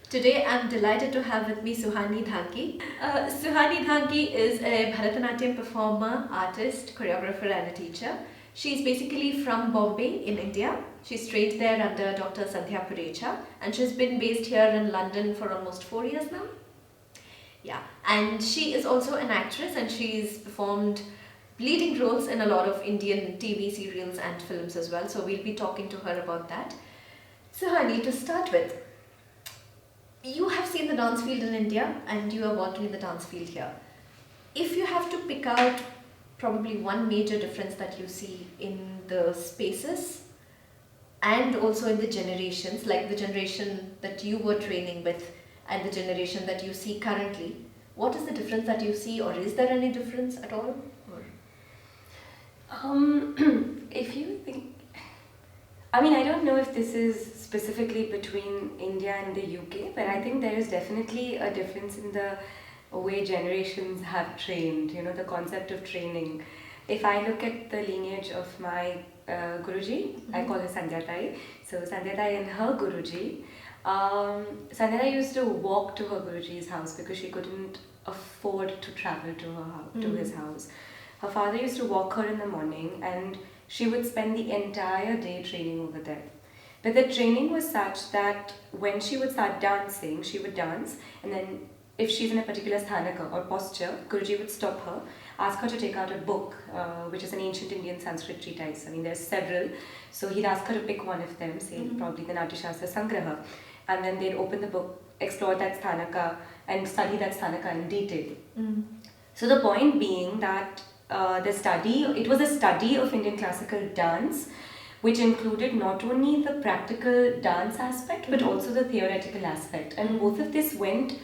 Today I'm delighted to have with me Suhani Dhanki. Suhani Dhanki is a Bharatanatyam performer, artist, choreographer and a teacher. She's basically from Bombay in India. She's trained there under Dr Sandhya Purecha and she's been based here in London for almost 4 years now. Yeah, and she is also an actress and she's performed leading roles in a lot of Indian TV serials and films as well. So we'll be talking to her about that. Suhani, to start with, you have seen the dance field in India and you are working in the dance field here. If you have to pick out probably one major difference that you see in the spaces and also in the generations, like the generation that you were training with and the generation that you see currently, what is the difference that you see, or is there any difference at all? If you think, I don't know if this is specifically between India and the UK, but I think there is definitely a difference in the way generations have trained, the concept of training. If I look at the lineage of my Guruji, I call her Sandhya Tai. So Sandhya Tai and her Guruji, Sandhya Tai used to walk to her Guruji's house because she couldn't afford to travel to her house, to his house. Her father used to walk her in the morning and she would spend the entire day training over there. But the training was such that when she would start dancing, she would dance, and then if she's in a particular sthanaka or posture, Guruji would stop her, ask her to take out a book, which is an ancient Indian Sanskrit treatise. There's several. So he'd ask her to pick one of them, say probably the Natya Shastra Sangraha, and then they'd open the book, explore that sthanaka, and study that sthanaka in detail. So the point being that it was a study of Indian classical dance, which included not only the practical dance aspect but also the theoretical aspect, and both of this went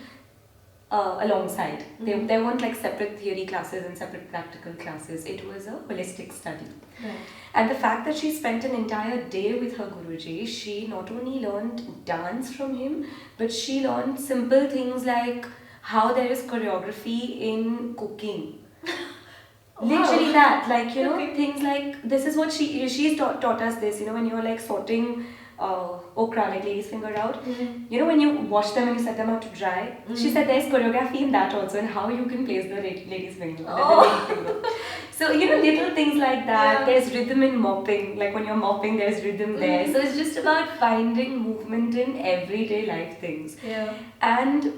alongside. There weren't like separate theory classes and separate practical classes. It was a holistic study. Right. And the fact that she spent an entire day with her Guruji, she not only learned dance from him, but she learned simple things like how there is choreography in cooking. Literally that, Okay. things like, this is what she's taught us this, when you're like sorting okra, like lady's finger out, when you wash them and you set them out to dry, she said there's choreography in that also, and how you can place the lady's finger, the lady finger. So, little things like that. Yeah. There's rhythm in mopping, like when you're mopping, there's rhythm there. So it's just about finding movement in everyday life things. Yeah. And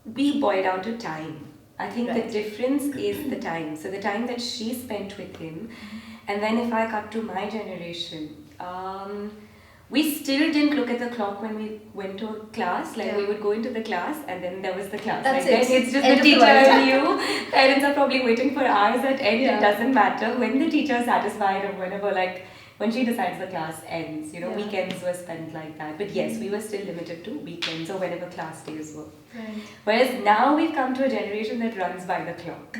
we boil down to time. I think Right. the difference is the time. So the time that she spent with him, and then if I cut to my generation, we still didn't look at the clock when we went to a class. Like we would go into the class and then there was the class. That's like it. Then it's just End the of teacher world. and you. Parents are probably waiting for hours at end. Yeah. It doesn't matter. When the teacher is satisfied or whenever, when she decides the class ends, Yeah. weekends were spent like that. But yes, we were still limited to weekends or whenever class days were. Right. Whereas now we've come to a generation that runs by the clock.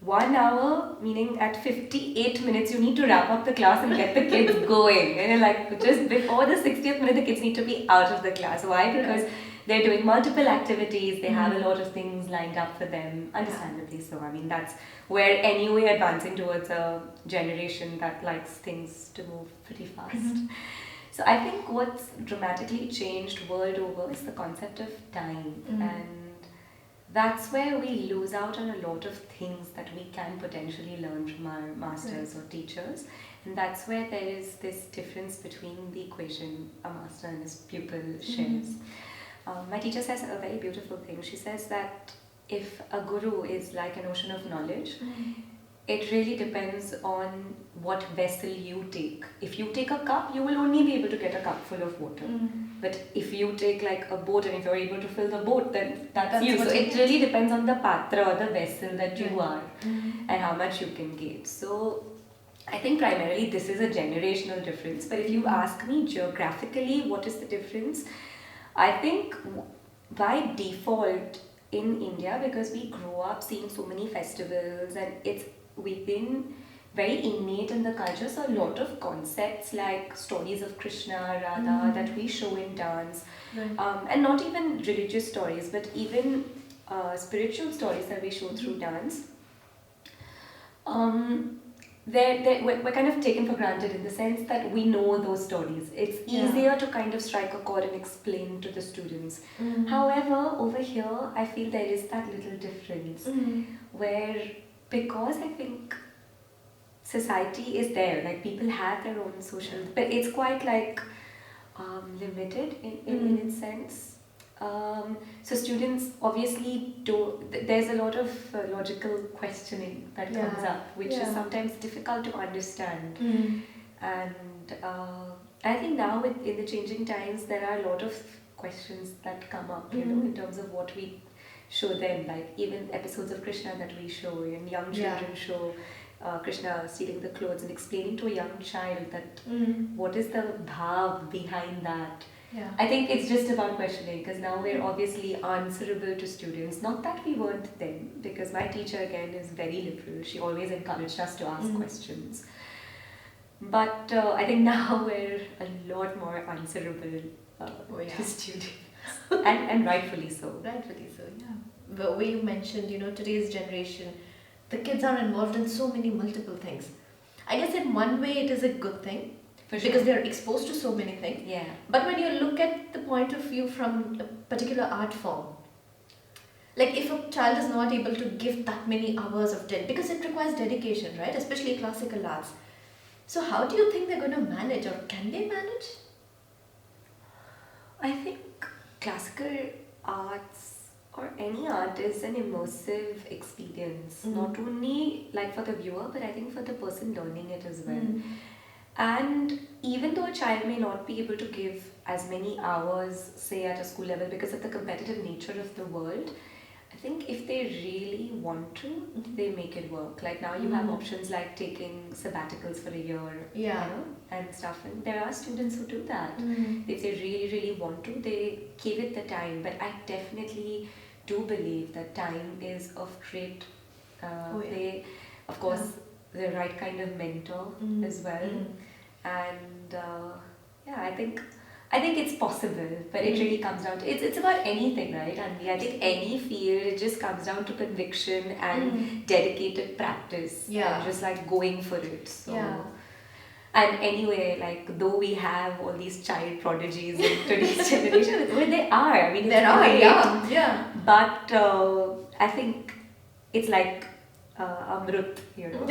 1 hour, meaning at 58 minutes, you need to wrap up the class and get the kids going. And just before the 60th minute, the kids need to be out of the class. Why? Because they're doing multiple activities, they have a lot of things lined up for them, understandably so. That's where anyway advancing towards a generation that likes things to move pretty fast. So I think what's dramatically changed world over is the concept of time, and that's where we lose out on a lot of things that we can potentially learn from our masters or teachers, and that's where there is this difference between the equation a master and his pupil shares. My teacher says a very beautiful thing. She says that if a guru is like an ocean of knowledge, it really depends on what vessel you take. If you take a cup, you will only be able to get a cup full of water. But if you take like a boat and if you're able to fill the boat, then that's you. So what it you really depends on the patra or the vessel that you Right. are and how much you can get. So I think primarily this is a generational difference. But if you ask me geographically, what is the difference? I think by default in India, because we grow up seeing so many festivals and we've been very innate in the culture, so a lot of concepts like stories of Krishna, Radha that we show in dance, Right. and not even religious stories, but even spiritual stories that we show through dance. we're kind of taken for granted in the sense that we know those stories. It's easier to kind of strike a chord and explain to the students. However, over here, I feel there is that little difference where, because I think society is there, like people have their own social, but it's quite like limited in its sense. So students obviously there's a lot of logical questioning that comes up, which is sometimes difficult to understand. And I think now in the changing times, there are a lot of questions that come up, you know, in terms of what we show them, like even episodes of Krishna that we show, and young children show Krishna stealing the clothes and explaining to a young child that what is the bhav behind that. I think it's just about questioning, because now we're obviously answerable to students. Not that we weren't then, because my teacher again is very liberal. She always encouraged us to ask questions. But I think now we're a lot more answerable to students. and rightfully so. Rightfully so, yeah. The way you mentioned, you know, today's generation, the kids are involved in so many multiple things. I guess in one way it is a good thing. For sure. Because they're exposed to so many things. Yeah. But when you look at the point of view from a particular art form, like if a child is not able to give that many hours of because it requires dedication, right? Especially classical arts. So how do you think they're going to manage, or can they manage? I think classical arts or any art is an immersive experience. Not only like for the viewer, but I think for the person learning it as well. And even though a child may not be able to give as many hours, say at a school level, because of the competitive nature of the world, I think if they really want to, they make it work. Like now you have options like taking sabbaticals for a year, you know, and stuff. And there are students who do that. If they really, really want to, they give it the time. But I definitely do believe that time is of great play. Of course, the right kind of mentor as well. And I think it's possible, but it really comes down to it's about anything, right, Anvi? I think any field, it just comes down to conviction and dedicated practice and just like going for it. So and anyway, like though we have all these child prodigies in today's generation, well, they are. I mean, there are, but I think it's like amrut, you know.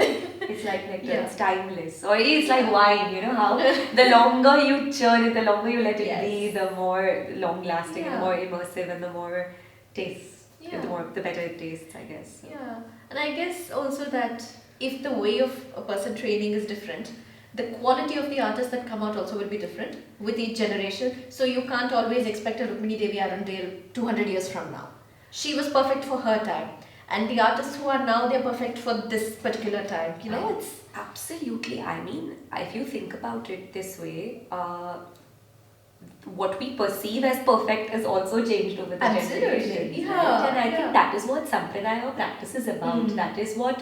It's like nectar, it's timeless. Or it's like wine, you know, how the longer you churn it, the longer you let it be, the more long lasting, the more immersive, and the more taste, the better it tastes, I guess. So. Yeah, and I guess also that if the way of a person training is different, the quality of the artists that come out also will be different with each generation. So you can't always expect a Rukmini Devi Arundale 200 years from now. She was perfect for her time. And the artists who are now, they're perfect for this particular time. You know, it's absolutely. I mean, if you think about it this way, what we perceive as perfect has also changed over the generations. Yeah. Right? And I think that is what Sampradaya or practice is about. That is what,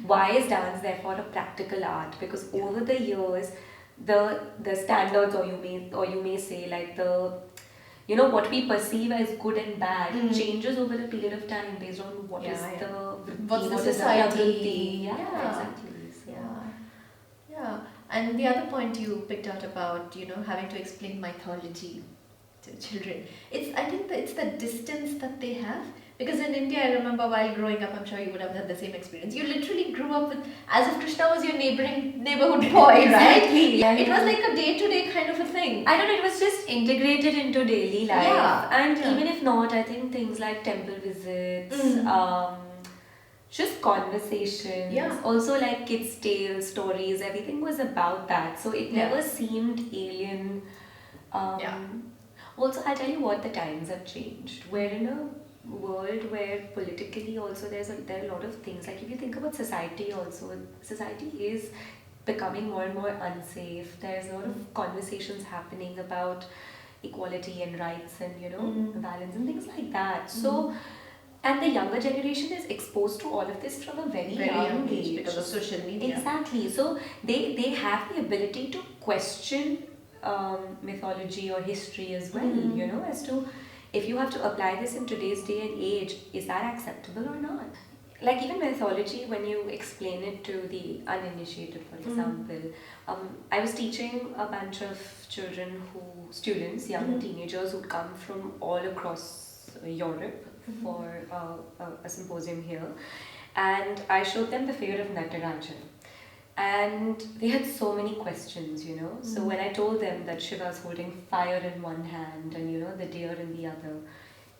why is dance therefore a practical art? Because over the years, the standards, or you may say like the, you know, what we perceive as good and bad changes over a period of time based on what is the what's the society. Exactly. So. Yeah. And the other point you picked out about, you know, having to explain mythology to children. I think that it's the distance that they have. Because in India, I remember while growing up, I'm sure you would have had the same experience. You literally grew up with, as if Krishna was your neighborhood boy, Exactly. right? It was like a day-to-day kind of a thing. I don't know, it was just integrated into daily life. And even if not, I think things like temple visits, just conversations, also like kids' tales, stories, everything was about that. So it never seemed alien. Also, I'll tell you what, the times have changed. We're in a world where politically also there are a lot of things, like if you think about society also, society is becoming more and more unsafe. There's a lot of conversations happening about equality and rights and, you know, balance and things like that. So, and the younger generation is exposed to all of this from a very young age because of social media. Exactly. So they have the ability to question mythology or history as well, you know, as to if you have to apply this in today's day and age, is that acceptable or not? like even mythology, when you explain it to the uninitiated, for example, I was teaching a bunch of students, young teenagers who'd come from all across Europe for a symposium here, and I showed them the figure of Natarajan. And they had so many questions, you know. So when I told them that Shiva is holding fire in one hand and, you know, the deer in the other,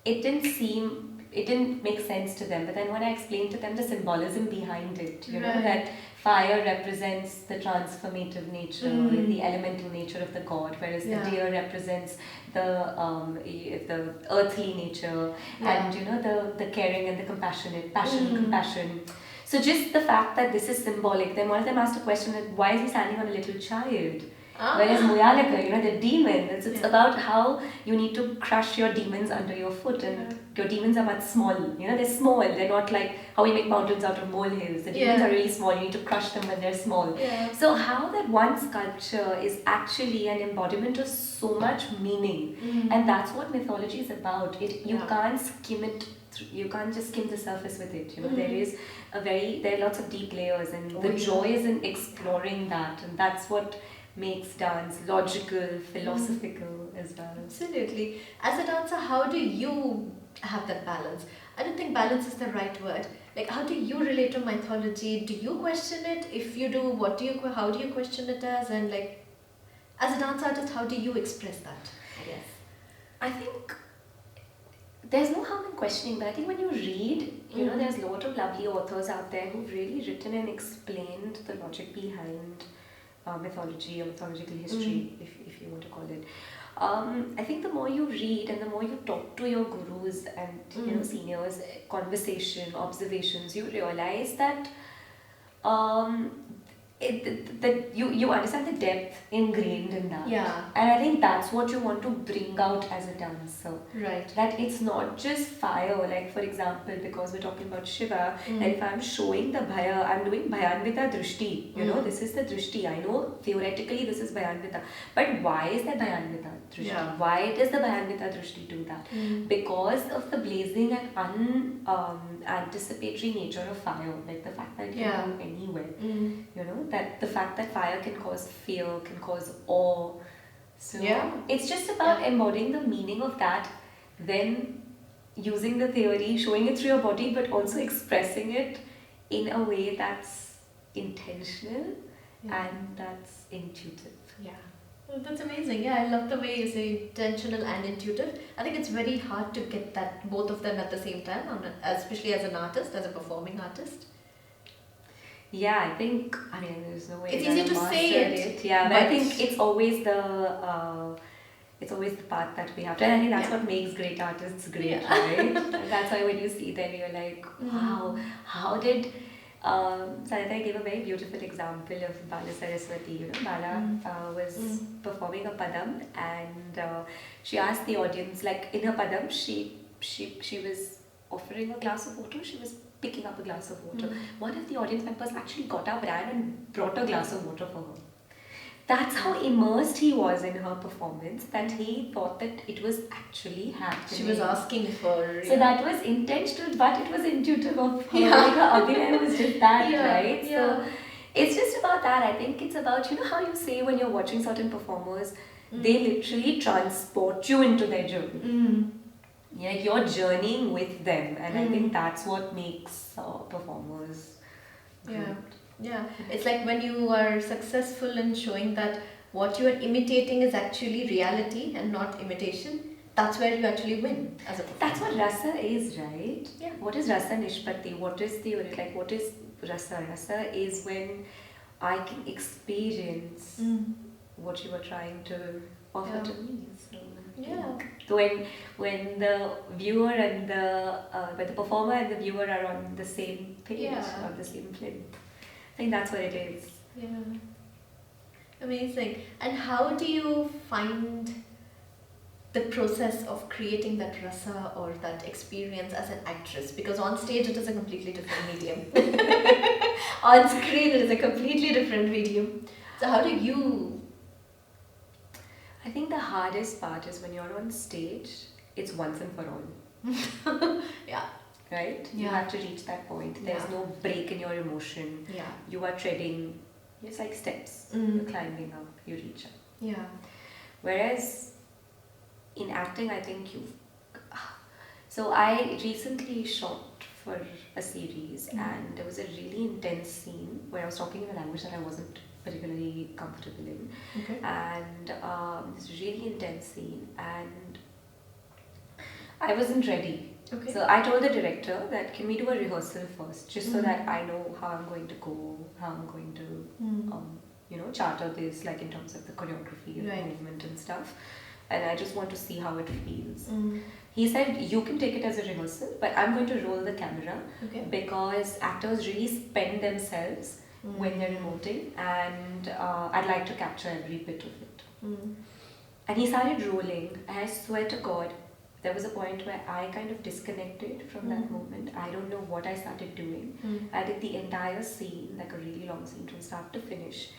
it didn't make sense to them. But then when I explained to them the symbolism behind it, you know, that fire represents the transformative nature, the elemental nature of the god, whereas the deer represents the earthly nature, and, you know, the caring and the compassionate, compassion. So just the fact that this is symbolic, then one of them asked a question that why is he standing on a little child? Whereas Muyalaka, you know, the demon, it's about how you need to crush your demons under your foot, and your demons are much small, you know, they're small, they're not like how we make mountains out of molehills. The demons are really small, you need to crush them when they're small. So how that one sculpture is actually an embodiment of so much meaning, and that's what mythology is about. You can't skim it, you can't just skim the surface with it, you know. There are lots of deep layers, and the joy is in exploring that, and that's what makes dance logical, philosophical as well. Absolutely. As a dancer, how do you have that balance? I don't think balance is the right word. Like, how do you relate to mythology? Do you question it? If you do, how do you question it as? And like, as a dance artist, how do you express that? I guess. I think there's no harm in questioning, but I think when you read, you know, there's a lot of lovely authors out there who've really written and explained the logic behind mythology or mythological history, if you want to call it. I think the more you read and the more you talk to your gurus and you know, seniors, conversation, observations, you realize that you understand the depth ingrained in that. And I think that's what you want to bring out as a dancer. Right. That it's not just fire, like for example, because we're talking about Shiva, that if I'm showing the Bhaya, I'm doing Bhayanvita Drishti, you know, this is the Drishti. I know theoretically this is Bhayanvita, but why is that Bhayanvita Drishti? Why does the Bhayanvita Drishti do that? Because of the blazing and anticipatory nature of fire, like the fact that it can go anywhere, you know, that the fact that fire can cause fear, can cause awe. So it's just about embodying the meaning of that, then using the theory, showing it through your body, but also expressing it in a way that's intentional and that's intuitive. Well, that's amazing. I love the way you say intentional and intuitive. I think it's very hard to get that, both of them at the same time, especially as an artist, as a performing artist. I think, there's no way it's easy to say it. But I think it's always the part that we have to, and I think that's what makes great artists great, right? That's why when you see them, you're like, wow, how did Sanitha gave a very beautiful example of Bala Saraswati. You know, Bala was performing a padam, and she asked the audience, like in her padam, she was offering a glass of water. She was picking up a glass of water. One of the audience members actually got up, ran and brought a glass of water for her. That's how immersed he was in her performance that he thought that it was actually happening. She was asking for... So that was intentional, but it was intuitive of her. Like her Abhinay was just that, right? So it's just about that. I think it's about, you know how you say when you're watching certain performers, they literally transport you into their journey. You're journeying with them, and I think that's what makes performers great. It's like when you are successful in showing that what you are imitating is actually reality and not imitation, that's where you actually win as a performer. That's what rasa is, right? What is rasa nishpatti? What is theory? Like, what is rasa? Rasa is when I can experience what you were trying to offer to me. So when the viewer and when the performer and the viewer are on the same page, on the same plinth. I think that's what it is. Amazing. And how do you find the process of creating that rasa or that experience as an actress? Because on stage it is a completely different medium. On screen it is a completely different medium. So how do you... I think the hardest part is when you're on stage, it's once and for all. right? You have to reach that point. There's no break in your emotion. Yeah. You are treading, it's like steps. You're climbing up, you reach up. Yeah. Whereas in acting, I think so I recently shot for a series and there was a really intense scene where I was talking in a language that I wasn't particularly comfortable in. Okay. And this really intense scene and I wasn't ready. Okay. So I told the director that can we do a rehearsal first, just so that I know how I'm going to go, how I'm going to, charter this, like in terms of the choreography and movement and stuff. And I just want to see how it feels. He said, you can take it as a rehearsal, but I'm going to roll the camera because actors really spend themselves when they're emoting, and I'd like to capture every bit of it. And he started rolling, and I swear to God, there was a point where I kind of disconnected from that moment. I don't know what I started doing. I did the entire scene, like a really long scene from start to finish.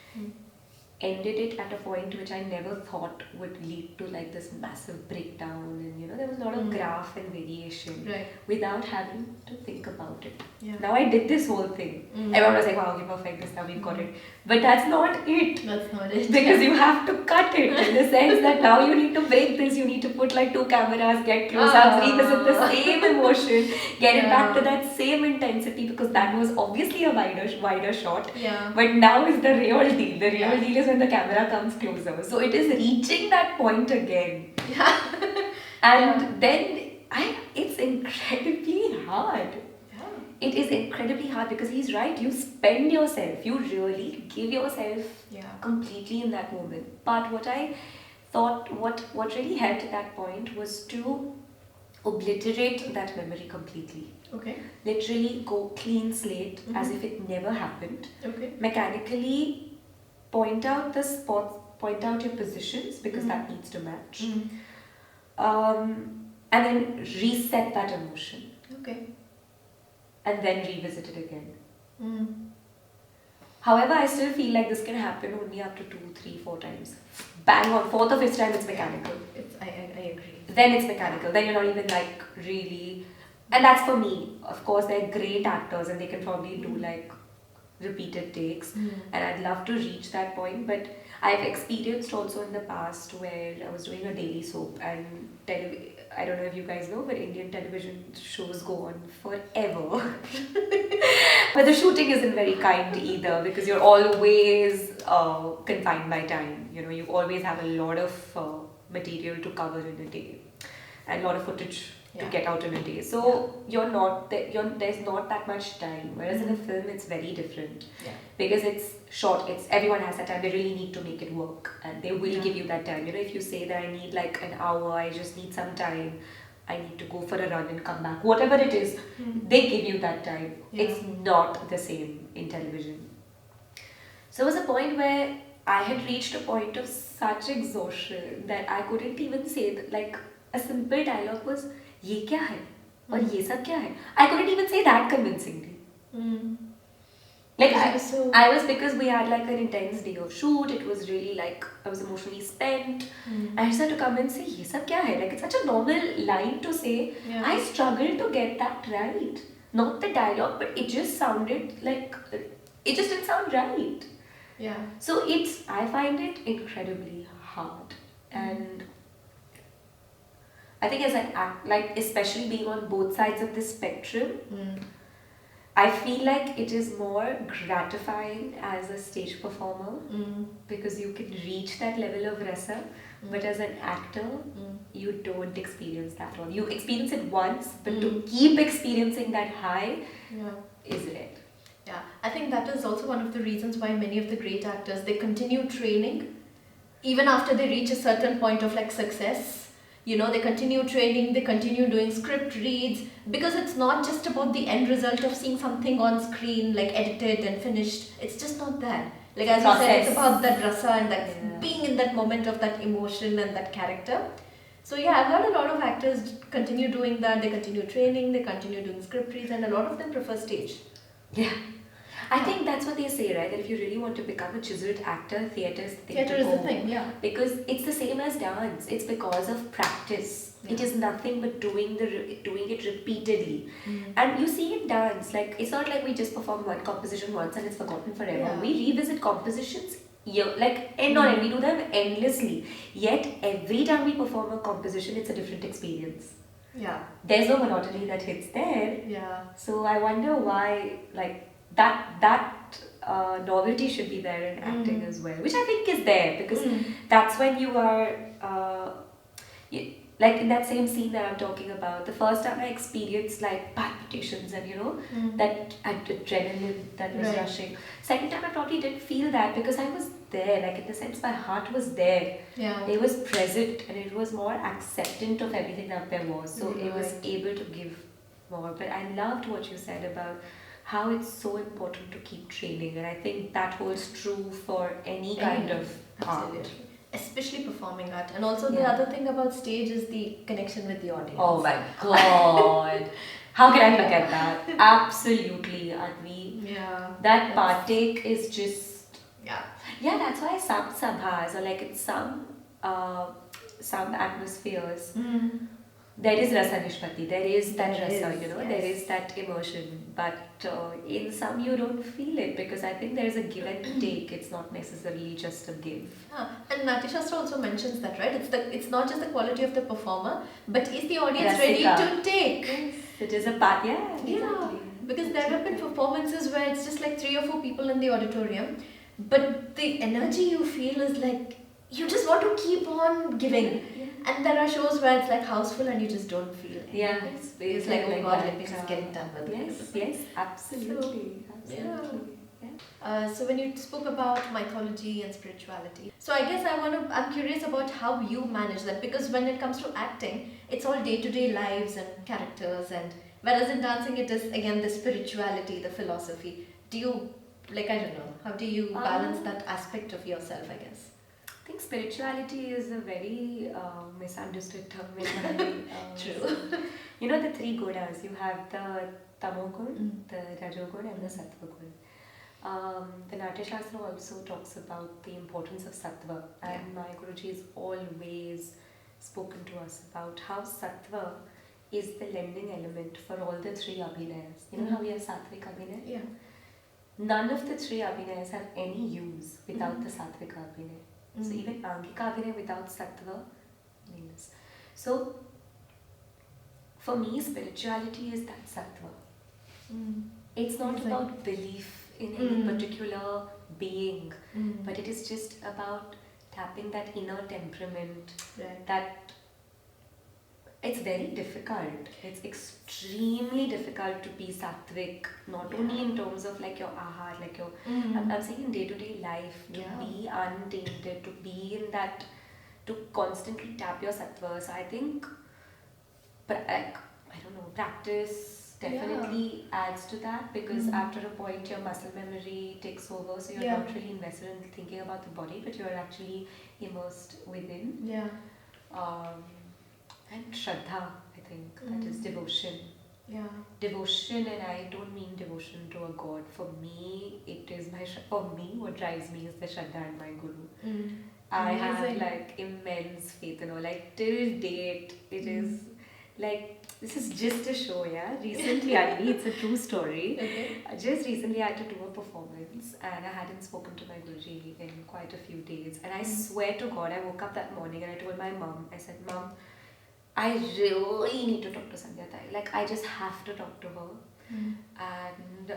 Ended it at a point which I never thought would lead to like this massive breakdown, and there was a lot of graph and variation without having to think about it. Now I did this whole thing. Everyone was like, wow, okay, perfect, this now we've got it. But that's not it. That's not it. Because you have to cut it in the sense that now you need to break this, you need to put like 2 cameras, get close-ups, revisit the same emotion, get it back to that same intensity, because that was obviously a wider shot. But now is the real deal. The real deal is when the camera comes closer. So it is reaching that point again. And then it's incredibly hard. It is incredibly hard because he's right. You spend yourself. You really give yourself completely in that moment. But what I thought, what really helped at that point was to obliterate that memory completely. Okay. Literally go clean slate as if it never happened. Okay. Mechanically point out the spots, point out your positions because that needs to match. And then reset that emotion. Okay. And then revisit it again. However, I still feel like this can happen only up to 2, 3, 4 times. Bang on 4th or 5th time, it's mechanical. I agree. Then it's mechanical. Then you're not even like really. And that's for me. Of course, they're great actors and they can probably do like repeated takes. And I'd love to reach that point. But I've experienced also in the past where I was doing a daily soap and I don't know if you guys know, but Indian television shows go on forever. But the shooting isn't very kind either because you're always confined by time. You always have a lot of material to cover in a day and a lot of footage to get out in a day. So there's not that much time. Whereas in a film, it's very different because it's short. Everyone has that time. They really need to make it work, and they will give you that time. If you say that I need like an hour, I just need some time. I need to go for a run and come back. Whatever it is, they give you that time. It's not the same in television. So there was a point where I had reached a point of such exhaustion that I couldn't even say that. Like a simple dialogue was, "ये क्या है?" और "ये सब क्या है?" I couldn't even say that convincingly. Like I was, because we had like an intense day of shoot. It was really like I was emotionally spent. I just had to come and say, "ये सब क्या है?" Like it's such a normal line to say. I struggled to get that right. Not the dialogue, but it just sounded like it just didn't sound right. So I find it incredibly hard, and I think as an act, like especially being on both sides of the spectrum, I feel like it is more gratifying as a stage performer because you can reach that level of rasa, but as an actor, you don't experience that one. You experience it once, but to keep experiencing that high is rare. Yeah, I think that is also one of the reasons why many of the great actors, they continue training even after they reach a certain point of like success. They continue training, they continue doing script reads, because it's not just about the end result of seeing something on screen like edited and finished. It's just not that. Like as you said, it's about that rasa and that being in that moment of that emotion and that character. So I've heard a lot of actors continue doing that. They continue training, they continue doing script reads, and a lot of them prefer stage. I think that's what they say, right? That if you really want to become a chiseled actor, theatre is the thing. Theatre is the thing, Because it's the same as dance. It's because of practice. It is nothing but doing it repeatedly. And you see in dance, like it's not like we just perform one composition once and it's forgotten forever. Yeah. We revisit compositions like end on end. We do them endlessly. Yet every time we perform a composition, it's a different experience. Yeah. There's no monotony that hits there. Yeah. So I wonder why, like that novelty should be there in acting as well, which I think is there because that's when you are like in that same scene that I'm talking about. The first time I experienced like palpitations and that adrenaline that was rushing. Second time I probably didn't feel that because I was there, like in the sense my heart was there. Yeah. It was present and it was more acceptant of everything that there was. So it was able to give more. But I loved what you said about how it's so important to keep training, and I think that holds true for any kind of art. Especially performing art. And also the other thing about stage is the connection with the audience. Oh my god. How can I forget that? Absolutely, Anvi. Yeah. That partake is just... Yeah. Yeah, that's why some sabhas or like in some atmospheres, there is rasa nishpati, there is that rasa, there is that emotion. But in some you don't feel it because I think there is a give and take. It's not necessarily just a give. And Natyashastra also mentions that, right? It's not just the quality of the performer, but is the audience ready Rasika. to take? Yes, it is a part, exactly. Because there have been performances where it's just like 3 or 4 people in the auditorium, but the energy you feel is like you just want to keep on giving. And there are shows where it's like house full and you just don't feel it. Yeah, it's like, oh God, let me just get it done with it. Yes, absolutely. So when you spoke about mythology and spirituality, so I guess I'm curious about how you manage that, because when it comes to acting, it's all day-to-day lives and characters, and whereas in dancing it is again the spirituality, the philosophy. Do you, like, I don't know, how do you balance that aspect of yourself, I guess? I think spirituality is a very misunderstood term in my True. You know the 3 gunas. You have the tamogun, the rajogun, and the sattvagun. The Natya Shastra also talks about the importance of sattva, and my Guruji has always spoken to us about how sattva is the lending element for all the 3 abhinayas. You know how we have sattvic abhinay? Yeah. None of the 3 abhinayas have any use without the sattvic abhinay. So even Angika Abhinay without Sattva means. So for me, spirituality is that Sattva. It's not about belief in any particular being, but it is just about tapping that inner temperament. That it's very difficult. It's extremely difficult to be sattvic, not only in terms of like your ahar, like your I'm saying in day-to-day life, to be untainted, to be in that, to constantly tap your sattva. So I think practice definitely adds to that, because after a point your muscle memory takes over, so you're not really invested in thinking about the body, but you're actually immersed within. And Shraddha, I think, that is devotion. Devotion, and I don't mean devotion to a god. For me, what drives me is the Shraddha and my Guru. I have like immense faith, like till date, it is like, this is just a show, recently, Anvi, it's a true story. Just recently I had to do a performance and I hadn't spoken to my Guruji in quite a few days, and I swear to God, I woke up that morning and I told my mom, I said, Mom, I really need to talk to Sandhya Thai. Like, I just have to talk to her. And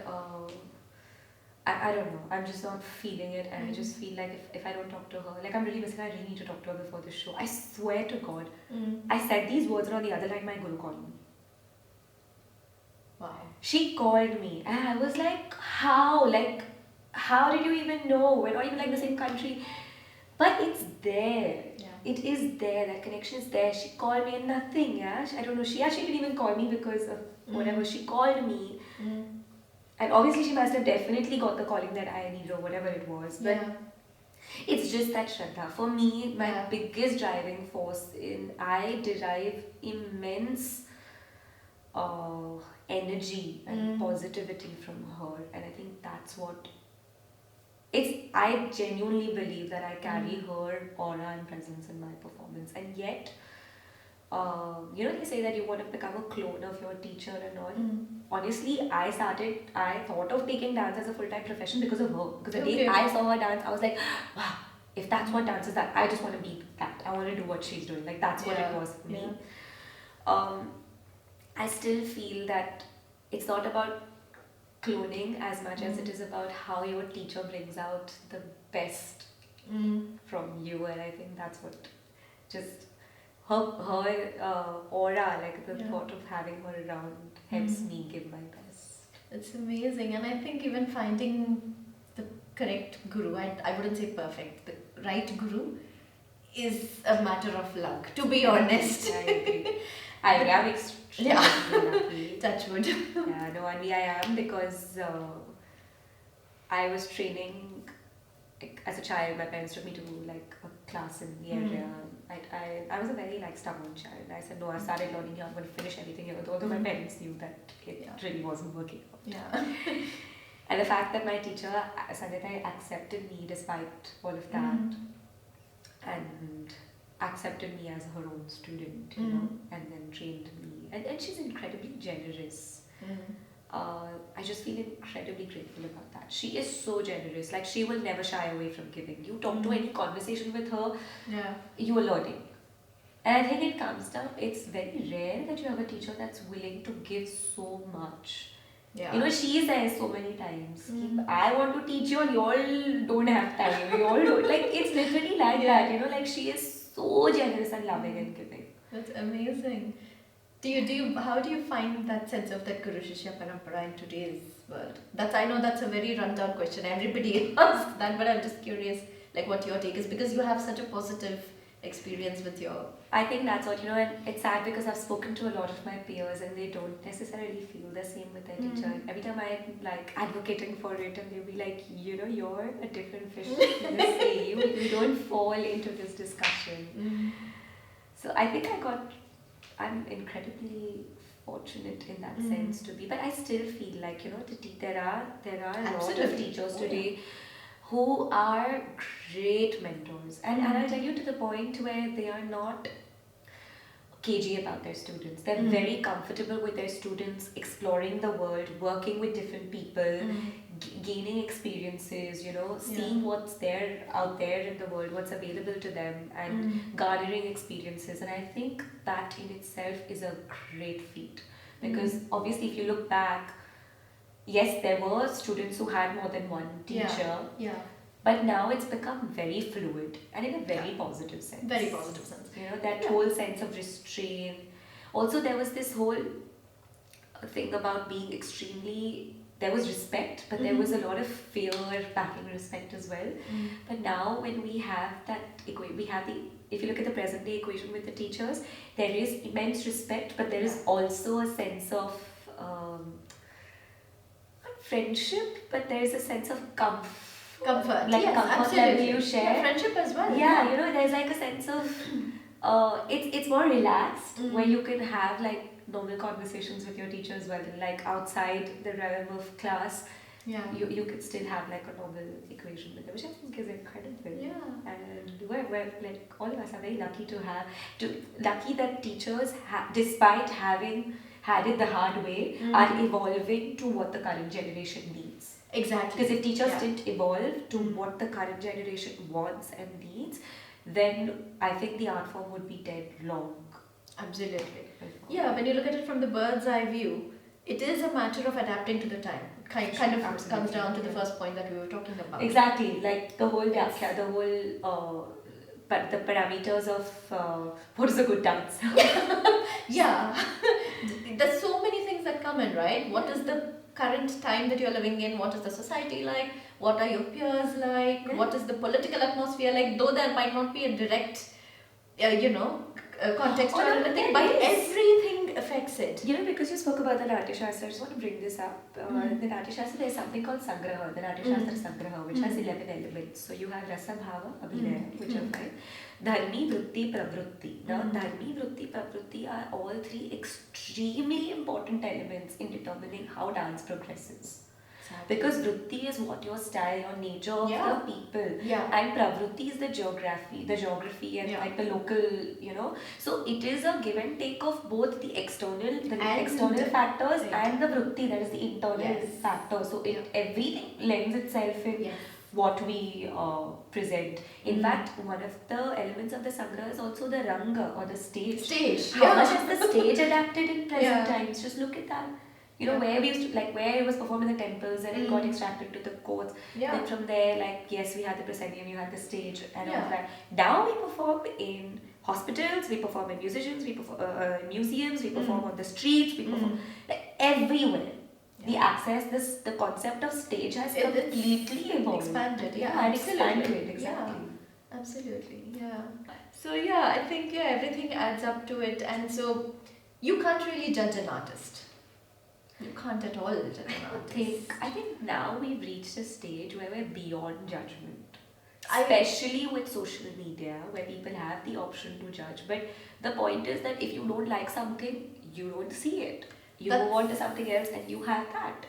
I don't know, I'm just not feeling it, and I just feel like if I don't talk to her, like I'm really missing, I really need to talk to her before the show. I swear to God, I said these words, and on the other line my Guru called me. Wow. She called me and I was like, how? Like, how did you even know? We're not even like the same country. But it's there. It is there. That connection is there. She called me and nothing, I don't know. She actually didn't even call me because of whatever. She called me. And obviously she must have definitely got the calling that I needed or whatever it was. But it's just that Shraddha. For me, my biggest driving force I derive immense energy and positivity from her. And I think that's what... I genuinely believe that I carry her aura and presence in my performance, and yet they say that you want to become a clone of your teacher and all. Honestly, I thought of taking dance as a full-time profession because of her. Because the day I saw her dance, I was like, wow, if that's what dance is, that I just want to be that. I want to do what she's doing. Like, that's what it was for me. I still feel that it's not about cloning as much as it is about how your teacher brings out the best from you, and I think that's what just her aura, like the thought of having her around helps me give my best. It's amazing, and I think even finding the correct guru, I wouldn't say perfect, the right guru is a matter of luck, to be honest. I agree. I am extremely lucky. Touch wood. Yeah, no, Anvi, I am, because I was training as a child. My parents took me to like a class in the area. I was a very stubborn child. I said, no, I started learning here, I'm going to finish everything here. Although my parents knew that it really wasn't working out. Yeah. And the fact that my teacher, Sandhya, accepted me despite all of that, and accepted me as her own student, you know, and then trained me. And she's incredibly generous. I just feel incredibly grateful about that. She is so generous. Like, she will never shy away from giving. You talk to any conversation with her, you are learning. And I think it comes down, it's very rare that you have a teacher that's willing to give so much. Yeah. You know, she says so many times, I want to teach you, and you all don't have time. You all don't. Like, it's literally like that, you know, like, she is so generous and loving and giving. That's amazing. How do you find that sense of that Guru Shishya Parampara in today's world? I know that's a very rundown question. Everybody asks that, but I'm just curious, like, what your take is, because you have such a positive experience with your... I think that's what, and it's sad because I've spoken to a lot of my peers and they don't necessarily feel the same with their teacher. Every time I'm advocating for it, and they'll be like, you're a different fish in the sea. You don't fall into this discussion. So I think I'm incredibly fortunate in that sense to be, but I still feel like, there are a lot of teachers today who are great mentors, and I'll tell you, to the point where they are not cagey about their students. They're very comfortable with their students, exploring the world, working with different people, gaining experiences, seeing what's out there in the world, what's available to them, and garnering experiences. And I think that in itself is a great feat, because obviously if you look back, yes, there were students who had more than one teacher, but now it's become very fluid, and in a very positive sense. Very positive sense. That whole sense of restraint. Also, there was this whole thing about being there was respect, but there was a lot of fear backing respect as well. But now when we have that, if you look at the present day equation with the teachers, there is immense respect, but there is also a sense of friendship, but there is a sense of comfort. Comfort Comfort that you share. Yeah, friendship as well. Yeah, there's like a sense of it's more relaxed, where you can have normal conversations with your teacher as well, and outside the realm of class, you could still have a normal equation with them, which I think is incredible. Yeah. And we're all of us are very lucky lucky that teachers despite having had it the hard way, are evolving to what the current generation needs. Exactly. Because if teachers didn't evolve to what the current generation wants and needs, then I think the art form would be dead long. Absolutely. Yeah, when you look at it from the bird's eye view, it is a matter of adapting to the time. Kind of comes down to the first point that we were talking about. Exactly, like the whole but the parameters of what is a good dance. Yeah. There's so many things that come in, right? What is the current time that you're living in? What is the society like? What are your peers like? Yeah. What is the political atmosphere like? Though there might not be a direct, context or anything, but everything affects it. Because you spoke about the Natya Shastra, I just want to bring this up. The Natya Shastra, there's something called Sangraha, the Natya Shastra Sangraha, which has 11 elements. So you have Rasa, Bhava, Abhinaya, which are 5. Dharmi, Vritti, Pravrutti. Now, Dharmi, Vritti, Pravrutti are all 3 extremely important elements in determining how dance progresses. Because vritti is what your style, your nature of Yeah. the people. Yeah. And pravrutti is the geography and Yeah. like the local, So it is a give and take of both the external And factors right. and the vritti, that is the internal Yes. factor. So everything lends itself in Yes. what we present. In fact, one of the elements of the Sangra is also the ranga or the stage. How much has the stage adapted in present times? Just look at that. Where we used to, like, where it was performed in the temples and it got extracted to the courts. Then from there, like, yes, we had the proscenium, you had the stage and all that. Now we perform in hospitals, we perform in museums, we perform museums, we perform on the streets, we perform like everywhere. The access, the concept of stage has completely evolved. Expanded, and expanded, exactly. Yeah, absolutely, yeah. So I think everything adds up to it, and so you can't really judge an artist. You can't at all judge an artist. I think now we've reached a stage where we're beyond judgment. Especially with social media, where people have the option to judge. But the point is that if you don't like something, you don't see it. You move on to something else and you have that.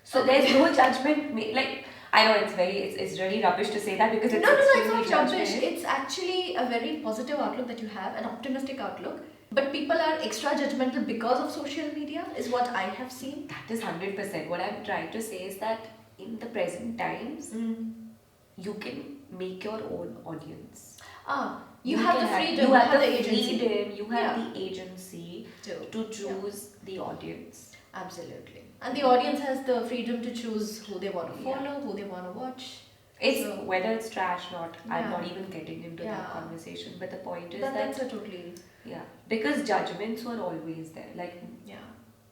So there's no judgment. Like, I know it's really rubbish to say that because it's it's not rubbish. It's actually a very positive outlook that you have, an optimistic outlook. But people are extra judgmental because of social media, is what I have seen. That is 100%. What I'm trying to say is that in the present times, you can make your own audience. You have the freedom, you have the agency. You have the agency to choose the audience. Absolutely. And the audience has the freedom to choose who they want to follow, who they want to watch. Whether it's trash or not, I'm not even getting into that conversation. But the point is that's a totally... Yeah, because judgments were always there. Like,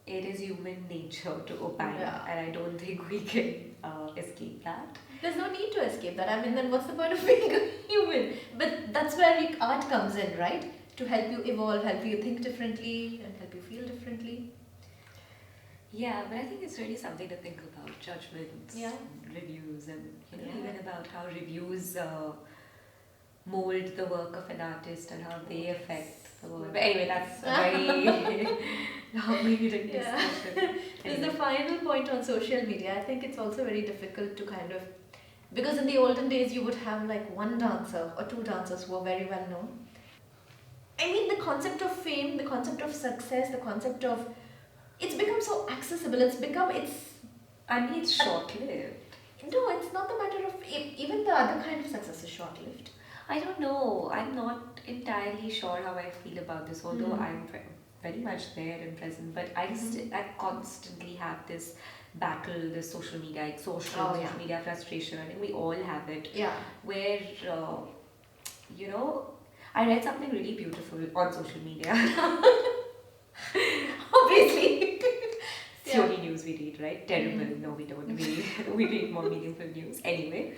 it is human nature to opine, and I don't think we can escape that. There's no need to escape that. I mean, then what's the point of being a human? But that's where art comes in, right? To help you evolve, help you think differently, and help you feel differently. Yeah, but I think it's really something to think about, judgments, reviews, and even about how reviews mold the work of an artist and how they affect the world. But anyway, that's a very long-winded discussion. There's the final point on social media. I think it's also very difficult to kind of... Because in the olden days, you would have like one dancer or two dancers who are very well known. I mean, the concept of fame, the concept of success, the concept of... It's become so accessible. I mean, it's short-lived. No, it's not the matter of... Even the other kind of success is short-lived. I don't know. I'm not entirely sure how I feel about this, although I'm very much there and present. But I constantly have this battle, this social media, social media frustration. I think we all have it. Yeah. Where, I read something really beautiful on social media. Obviously. It's the only news we read, right? Terrible. No, we don't. We read more meaningful news. Anyway,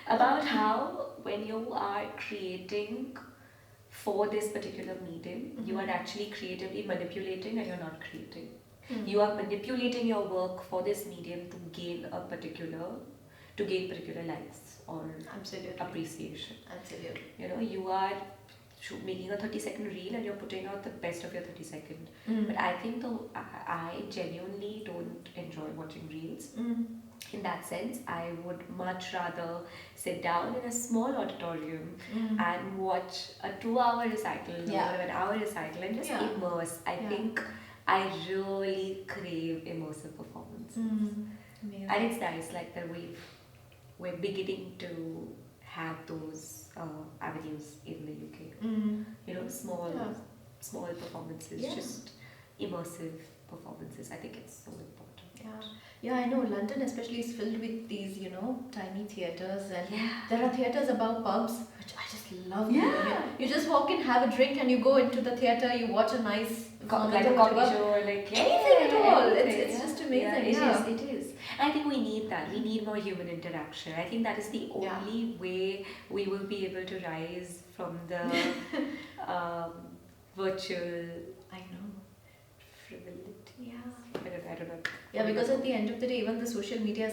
about how when you are creating for this particular medium, you are actually creatively manipulating and you're not creating. You are manipulating your work for this medium to gain particular likes or appreciation. Absolutely. You are making a 30-second reel and you're putting out the best of your 30-second. But I think I genuinely don't enjoy watching reels. In that sense, I would much rather sit down in a small auditorium and watch a 2-hour recital or an hour recital and just immerse. I think I really crave immersive performances. And it's nice like that we're beginning to have those avenues in the UK. Small performances, just immersive performances. I think it's so important. Yeah, I know. London especially is filled with these, tiny theatres, and there are theatres above pubs, which I just love. You just walk in, have a drink, and you go into the theatre. You watch a nice like a comedy show, or like anything at all. It's just amazing. It is. I think we need that. We need more human interaction. I think that is the only way we will be able to rise from the virtual. Frivolity. I don't know. Yeah, because at the end of the day, even the social media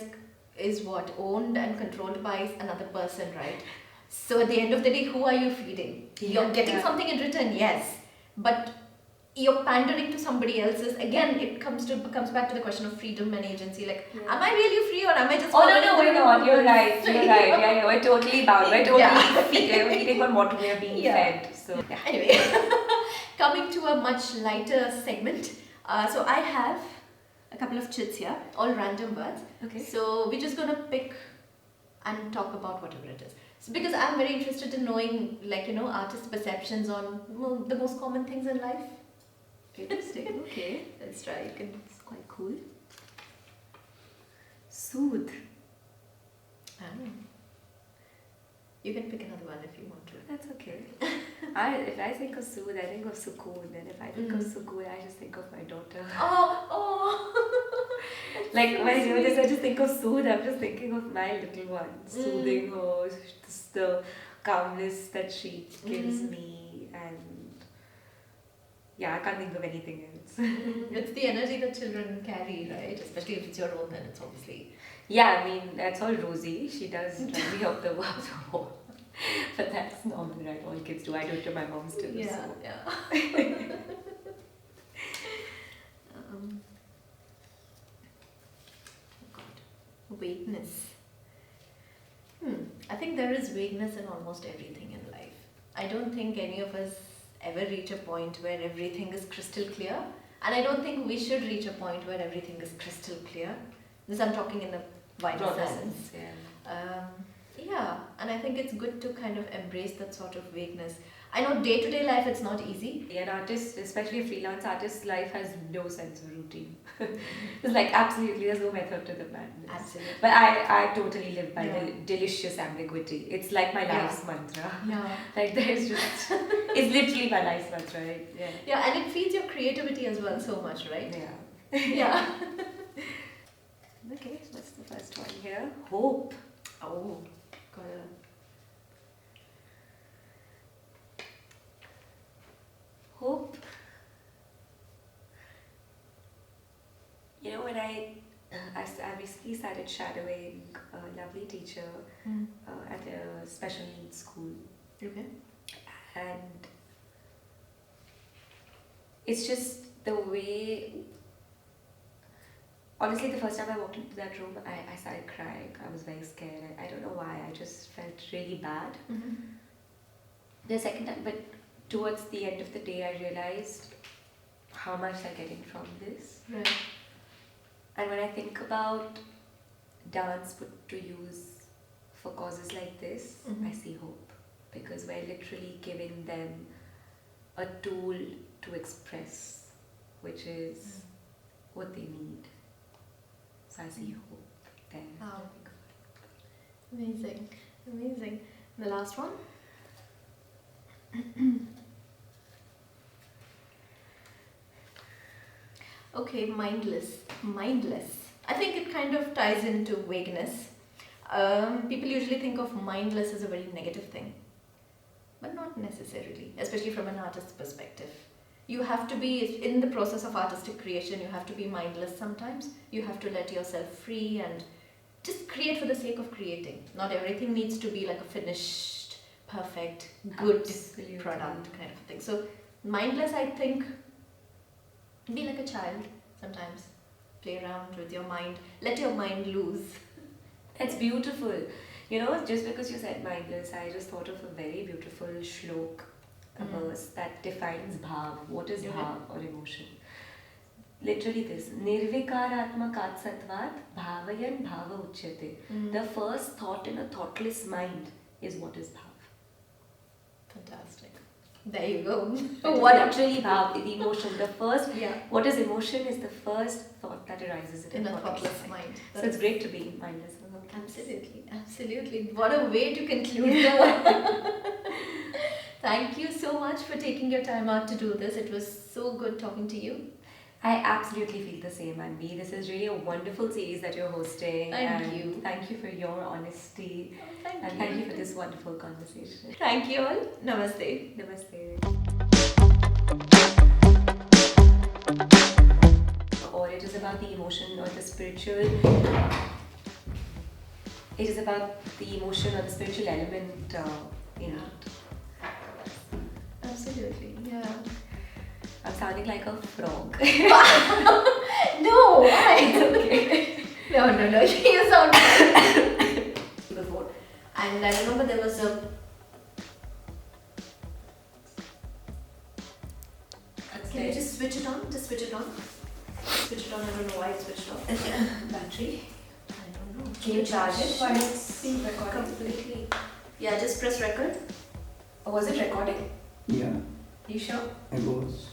is what? Owned and controlled by another person, right? So at the end of the day, who are you feeding? You're getting something in return, yes. But you're pandering to somebody else's. Again, it comes back to the question of freedom and agency. Like, am I really free or am I just? Oh no, we're not. You're right. You're right. Yeah, we're totally bound. We're totally feeding on what we are being fed. So anyway, coming to a much lighter segment. So I have a couple of chits here, all random words. Okay. So we're just gonna pick and talk about whatever it is. So because I'm very interested in knowing, like, artists' perceptions on the most common things in life. Interesting. Okay. Let's try. It's quite cool. Soothe. You can pick another one if you want to. That's okay. If I think of soothe, I think of sukoon. And if I think of sukoon, I just think of my daughter. Oh. Like when I do this, I just think of soothe. I'm just thinking of my little one, soothing her, just the calmness that she gives me, and I can't think of anything else. It's the energy that children carry, right? Especially if it's your own, then it's obviously. Yeah, I mean, that's all Rosie. She does drive me up the wall. But that's normal, right? All kids do. I do it to my mom still. Yeah, so. yeah. Vagueness. I think there is vagueness in almost everything in life. I don't think any of us ever reach a point where everything is crystal clear, and I don't think we should reach a point where everything is crystal clear. This I'm talking in a wider sense. And I think it's good to kind of embrace that sort of vagueness. I know day-to-day life it's not easy. An artist, especially a freelance artist, life has no sense of routine. It's like absolutely, there's no method to the madness. Absolutely. But I totally live by the delicious ambiguity. It's like my life's mantra. Yeah. Like there's just, it's literally my life's mantra, right? Yeah. Yeah, and it feeds your creativity as well so much, right? Yeah. Yeah. Okay, what's the first one here? Hope. Oh, got it. Hope. When I recently started shadowing a lovely teacher at a special needs school. Okay. And it's just the way. Honestly, the first time I walked into that room, I started crying. I was very scared. I don't know why. I just felt really bad. Mm-hmm. The second time, but towards the end of the day, I realized how much I'm getting from this. Right. And when I think about dance put to use for causes like this, I see hope. Because we're literally giving them a tool to express, which is what they need. So I see hope there. Wow. Amazing. Amazing. The last one? Okay, mindless. I think it kind of ties into vagueness. People usually think of mindless as a very negative thing, but not necessarily, especially from an artist's perspective. You have to be, in the process of artistic creation, you have to be mindless sometimes. You have to let yourself free and just create for the sake of creating. Not everything needs to be like a finished, perfect, good product kind of thing. So mindless, I think, be like a child sometimes. Play around with your mind. Let your mind loose. That's beautiful. Just because you said mindless, I just thought of a very beautiful shlok, a verse that defines bhav. What is bhav or emotion? Literally this. Nirvikaratmakat sattvat bhavayan bhava uchyate. The first thought in a thoughtless mind is what is bhav. Fantastic. There you go. What actually bhav, the emotion. The first, what is emotion is the first thought that arises in a thoughtless mind. So it's great to be mindless. Absolutely. What a way to conclude the Thank you so much for taking your time out to do this. It was so good talking to you. I absolutely feel the same, Anvi. This is really a wonderful series that you're hosting. Thank you. Thank you for your honesty. Thank you for this wonderful conversation. Thank you all. Namaste. Namaste. Or it is about the emotion or the spiritual. It is about the emotion or the spiritual element in it. Absolutely. Yeah. sounding like a frog. No, why? It's okay. No. You sound before. And I remember there was a. Can you just switch it on? Just switch it on. Switch it on. I don't know why it's switched off. Battery. I don't know. Can you charge it while it's recording? Completely. Yeah, just press record. Or was it recording? Yeah, You sure? it was.